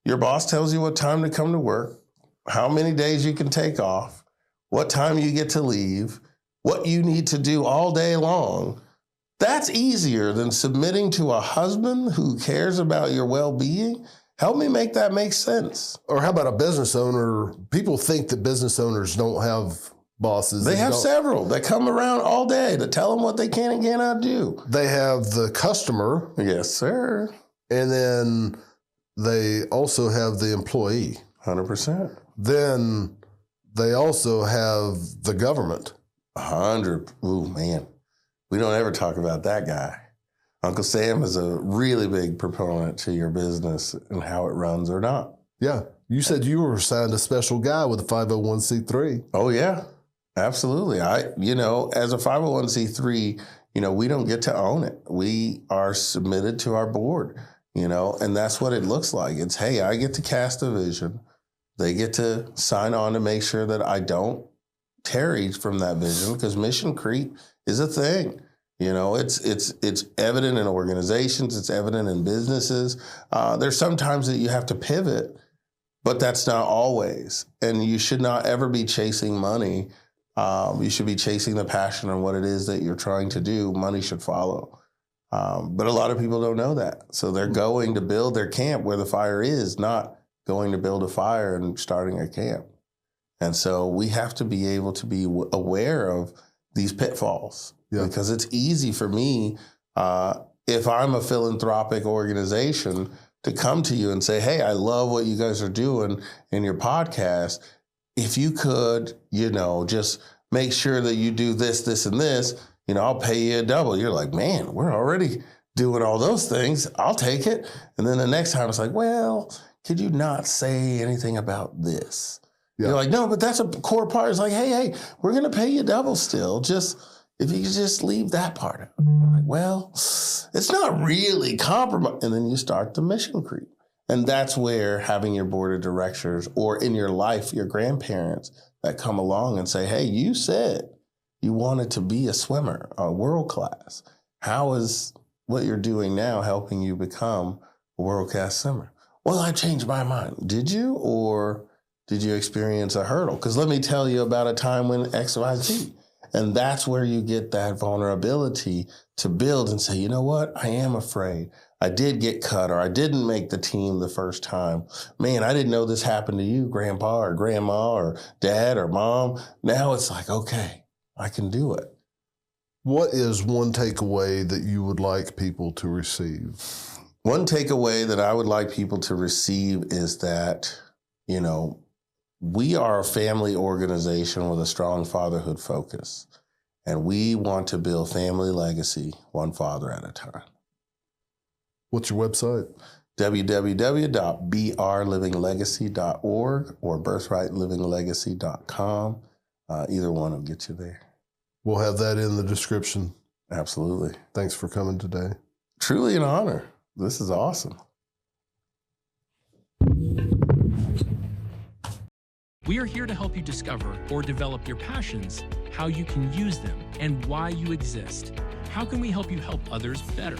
A: Your boss tells you what time to come to work, how many days you can take off, what time you get to leave, what you need to do all day long. That's easier than submitting to a husband who cares about your well-being. Help me make that make sense.
C: Or how about a business owner? People think that business owners don't have bosses.
A: They have several that come around all day to tell them what they can and cannot do.
C: They have the customer.
A: Yes, sir.
C: And then they also have the employee.
A: 100%.
C: Then they also have the government.
A: 100. Ooh, man. We don't ever talk about that guy. Uncle Sam is a really big proponent to your business and how it runs or not.
C: Yeah. You said you were assigned a special guy with a 501c3.
A: Oh, yeah, absolutely. As a 501c3, we don't get to own it. We are submitted to our board, and that's what it looks like. It's, hey, I get to cast a vision. They get to sign on to make sure that I don't tarry from that vision, because mission creep is a thing. It's evident in organizations. It's evident in businesses. There's sometimes that you have to pivot, but that's not always. And you should not ever be chasing money. You should be chasing the passion on what it is that you're trying to do. Money should follow. But a lot of people don't know that. So they're going to build their camp where the fire is, not going to build a fire and starting a camp. And so we have to be able to be aware of these pitfalls, because it's easy for me, if I'm a philanthropic organization, to come to you and say, hey, I love what you guys are doing in your podcast. If you could, just make sure that you do this, this, and this, I'll pay you a double. You're like, man, we're already doing all those things. I'll take it. And then the next time it's like, well, could you not say anything about this? Yeah. You're like, no, but that's a core part. It's like, hey, we're going to pay you double still. Just, if you could just leave that part out. I'm like, well, it's not really compromise. And then you start the mission creep. And that's where having your board of directors, or in your life, your grandparents that come along and say, hey, you said you wanted to be a swimmer, a world class. How is what you're doing now helping you become a world class swimmer? Well, I changed my mind. Did you? Or did you experience a hurdle? Because let me tell you about a time when X, Y, Z. And that's where you get that vulnerability to build and say, you know what? I am afraid. I did get cut, or I didn't make the team the first time. Man, I didn't know this happened to you, grandpa or grandma or dad or mom. Now it's like, okay, I can do it.
C: What is one takeaway that you would like people to receive?
A: One takeaway that I would like people to receive is that, we are a family organization with a strong fatherhood focus, and we want to build family legacy one father at a time.
C: What's your website?
A: www.brlivinglegacy.org or birthrightlivinglegacy.com. Either one will get you there.
C: We'll have that in the description.
A: Absolutely.
C: Thanks for coming today.
A: Truly an honor. This is awesome.
B: We are here to help you discover or develop your passions, how you can use them, and why you exist. How can we help you help others better?